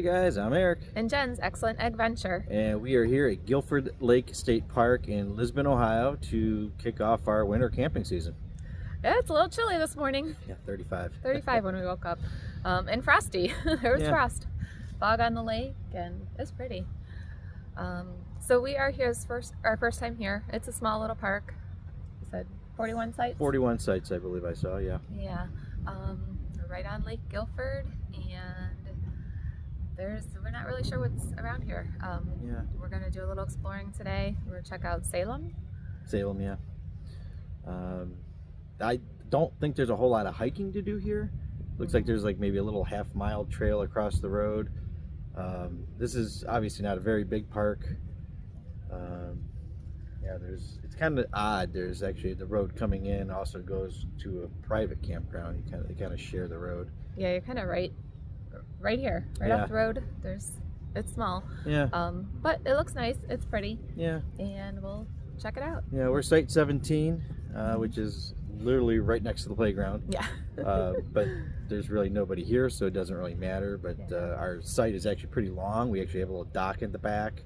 Hey guys, I'm Eric. And Jen's Excellent Adventure. And we are here at Guilford Lake State Park in Lisbon, Ohio to kick off our winter camping season. Yeah, it's a little chilly this morning. Yeah, 35. 35 when we woke up. And frosty. There was frost. Fog on the lake, and it's pretty. So we are here our first time here. It's a small little park. You said 41 sites? 41 sites, I believe I saw, yeah. Yeah. We're right on Lake Guilford, and we're not really sure what's around here. We're going to do a little exploring today. We're going to check out Salem. Salem, yeah. I don't think there's a whole lot of hiking to do here. Looks like there's like maybe a little half-mile trail across the road. This is obviously not a very big park. It's kind of odd. There's actually the road coming in also goes to a private campground. They kind of share the road. Yeah, you're kind of right here, off the road. It's small. Yeah. But it looks nice. It's pretty. Yeah. And we'll check it out. Yeah, we're site 17, which is literally right next to the playground. Yeah. But there's really nobody here, so it doesn't really matter. But our site is actually pretty long. We actually have a little dock in the back.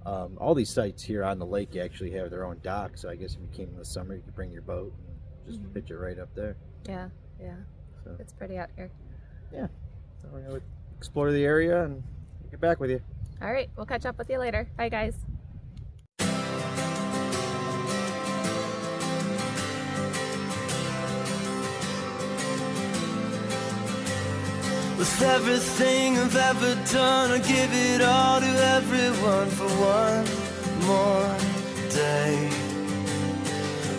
All these sites here on the lake actually have their own dock, so I guess if you came in the summer, you could bring your boat and just pitch it right up there. Yeah. So it's pretty out here. Yeah. So we're going to explore the area and get back with you. All right, we'll catch up with you later. Bye, guys. With everything I've ever done, I give it all to everyone for one more day.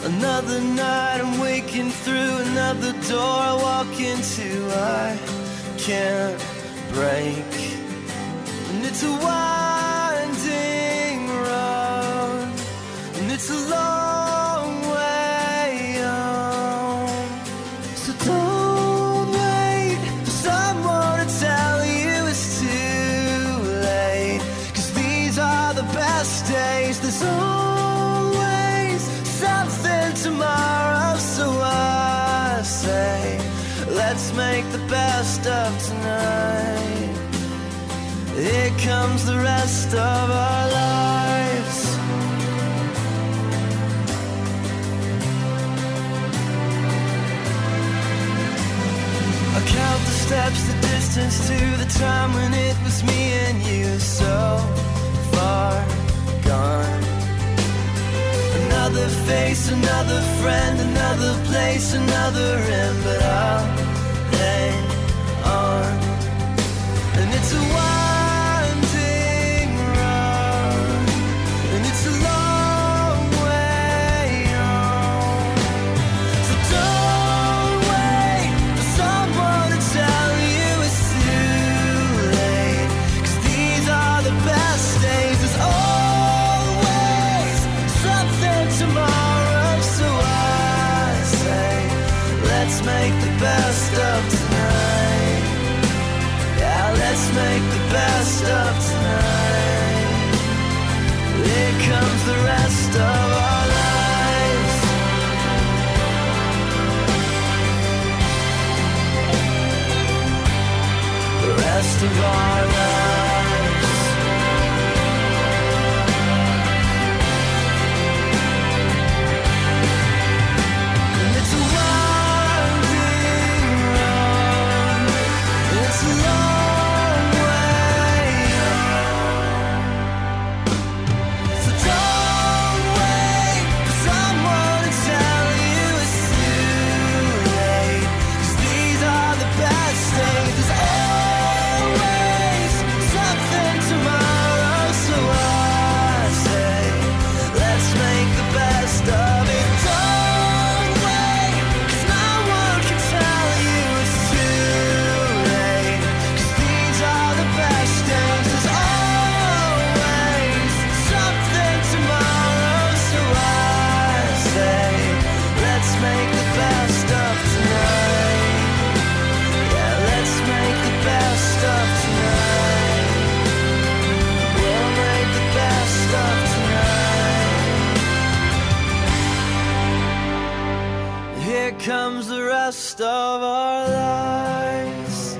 Another night I'm waking through another door I walk into, I can't break. And it's a winding road, and it's a long way home. So don't wait for someone to tell you it's too late, 'cause these are the best days. There's always something tomorrow, so I say let's make the best of tonight. Here comes the rest of our lives. I count the steps, the distance to the time when it was me and you, so far gone. Another face, another friend, another place, another end, but I'll hang on. And it's a winding road, and it's a long way home. So don't wait for someone to tell you it's too late, 'cause these are the best days. There's always something tomorrow, so I say let's make the best of tonight. Yeah, let's make the best of tonight. Here comes the rest of our lives. The rest of our lives. And it's a winding road, it's a long way home. So don't wait for someone to tell you it's too late, 'cause these are the best days. There's always something tomorrow, so I say let's make the best of it. Don't wait, 'cause no one can tell you it's too late, 'cause these are the best days. There's always something tomorrow, so I say let's make the best of tonight. Yeah, let's make the best of tonight. We'll make the best of tonight. Here comes the rest of our lives.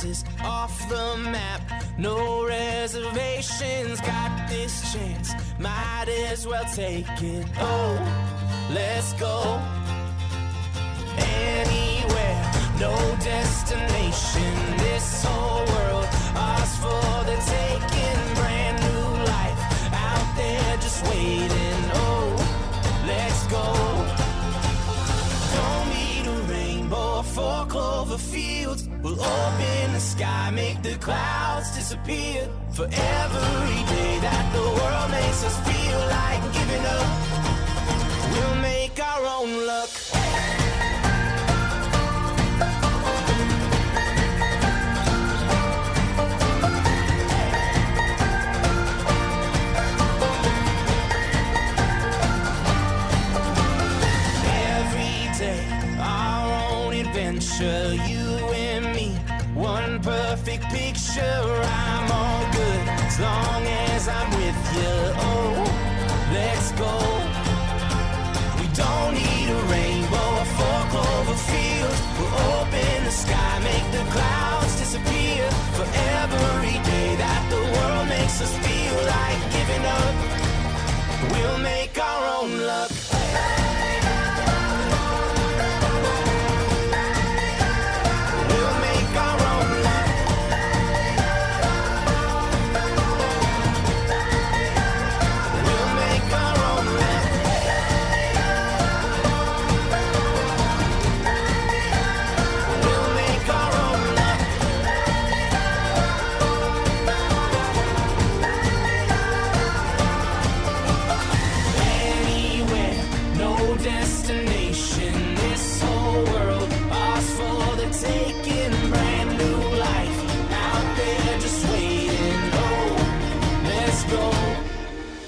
places off the map. No reservations, got this chance, might as well take it. Oh, let's go anywhere, no destination. This whole world, ours for the taking. Brand new life out there just waiting. Oh, let's go. Don't need a rainbow or 4 clover fields. We'll open the sky, make the clouds disappear. For every day that the world makes us feel like giving up, we'll make our own luck. You and me, one perfect picture. I'm all good as long as I'm with you. Oh, let's go. We don't need a rainbow or 4 clover fields. We'll open the sky, make the clouds disappear. For every day that the world makes us feel like giving up, we'll make our own luck.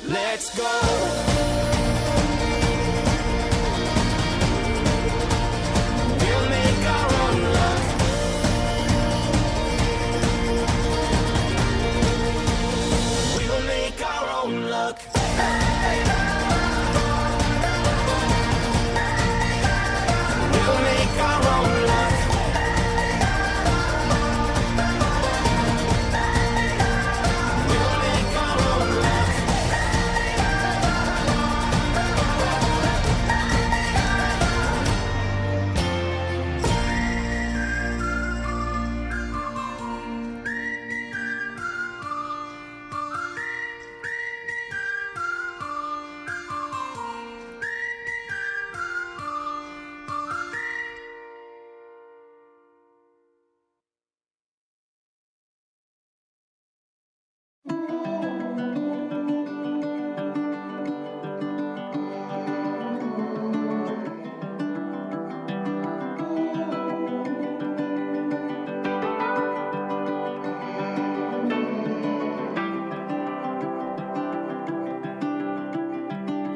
Let's go. We'll make our own luck. We'll make our own luck. We'll make our own luck.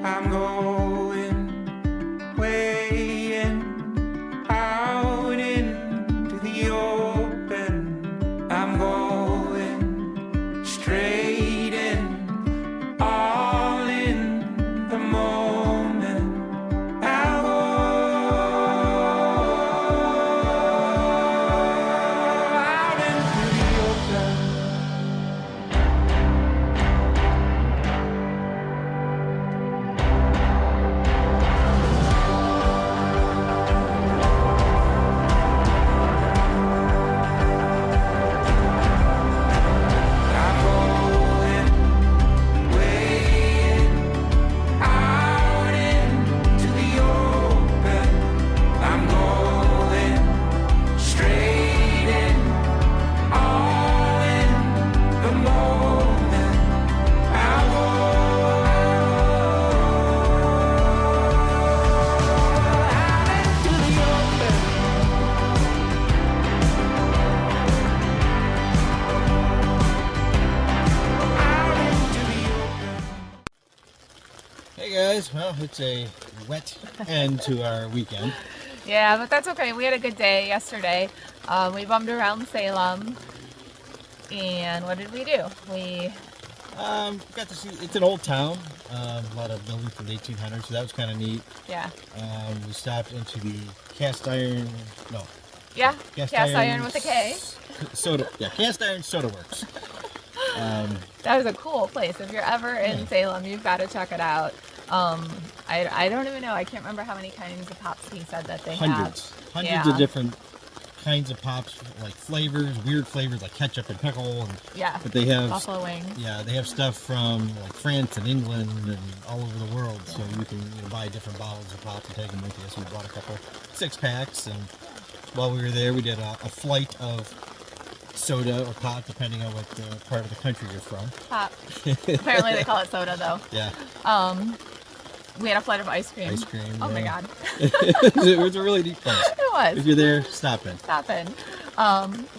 I'm going way in, out into the open. I'm going straight in, all in the moment. I'll go out into the open. Hey guys, well, it's a wet end to our weekend. Yeah, but that's okay. We had a good day yesterday. We bummed around Salem. And what did we do? We Got to see, it's an old town, a lot of buildings from the 1800s, so that was kind of neat. Yeah. We stopped into the Kast Iron, Yeah, Kast Iron with a K. Soda. Yeah, Kast Iron Soda Works. That was a cool place. If you're ever in Salem, you've got to check it out. I don't even know. I can't remember how many kinds of pops he said that they Hundreds of different kinds of pops, like flavors, weird flavors like ketchup and pickle. And, but they have buffalo wings. Yeah, they have stuff from like France and England and all over the world. So you can buy different bottles of pop and take them with you. So we bought a couple 6-packs, and while we were there, we did a flight of soda or pop, depending on what part of the country you're from. Pop. Apparently they call it soda though. Yeah. We had a flight of ice cream. Ice cream. Oh my god. It was a really neat place. It was. If you're there, stop in. Stop in.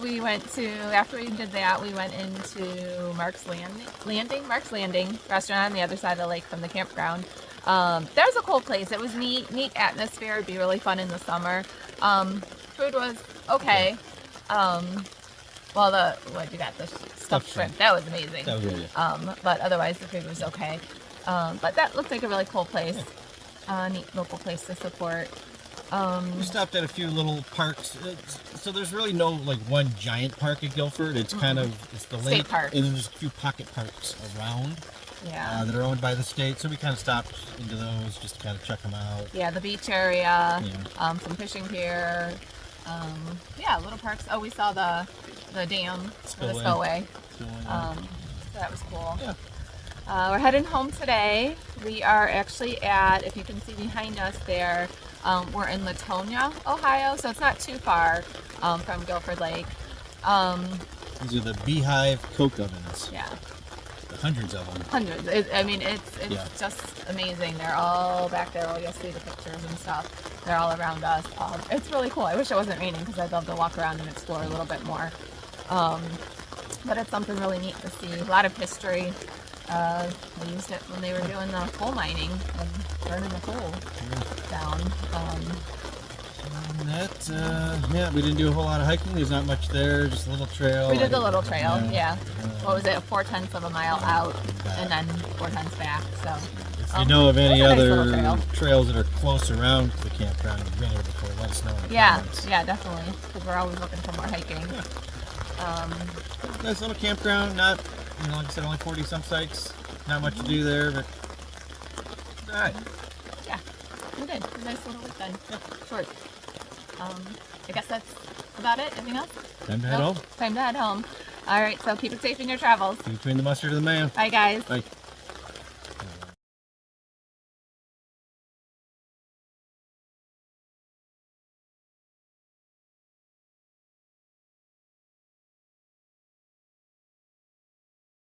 We went to, after we did that, we went into Mark's Landing restaurant on the other side of the lake from the campground. That was a cool place. It was neat atmosphere. It'd be really fun in the summer. Food was okay. Well, what you got? The stuffed shrimp. That was amazing. That was really good. But otherwise the food was okay. But that looked like a really cool place. Neat local place to support. We stopped at a few little parks. So there's really no like one giant park at Guilford. It's kind of the lake, State park. and then there's a few pocket parks around. Yeah. That are owned by the state. So we kind of stopped into those just to kind of check them out. Yeah, the beach area. Some fishing pier. Little parks. Oh, we saw the dam, the spillway. So that was cool. Yeah. We're heading home today. We are actually at, if you can see behind us there, we're in Leetonia, Ohio, so it's not too far from Guilford Lake. These are the Beehive Coke Ovens. Yeah. Hundreds of them. Hundreds. It's just amazing. They're all back there. You'll see the pictures and stuff. They're all around us. It's really cool. I wish it wasn't raining because I'd love to walk around and explore a little bit more. But it's something really neat to see. A lot of history. They used it when they were doing the coal mining and burning the coal down. We didn't do a whole lot of hiking. There's not much there, just a little trail. We did the little trail, what was it, 4/10 of a mile out and then 4/10 back. So if you know of any other trails that are close around the campground you've been here before, let us know in the comments. Yeah, definitely, because we're always looking for more hiking. Nice little campground, not, like I said, only 40-some sites. Not much to do there, but all right. Yeah, we did. A nice little weekend. Short. I guess that's about it. Anything else? Time to head home. Time to head home. All right, so keep it safe in your travels. Between the mustard and the mayo. Bye, guys. Bye.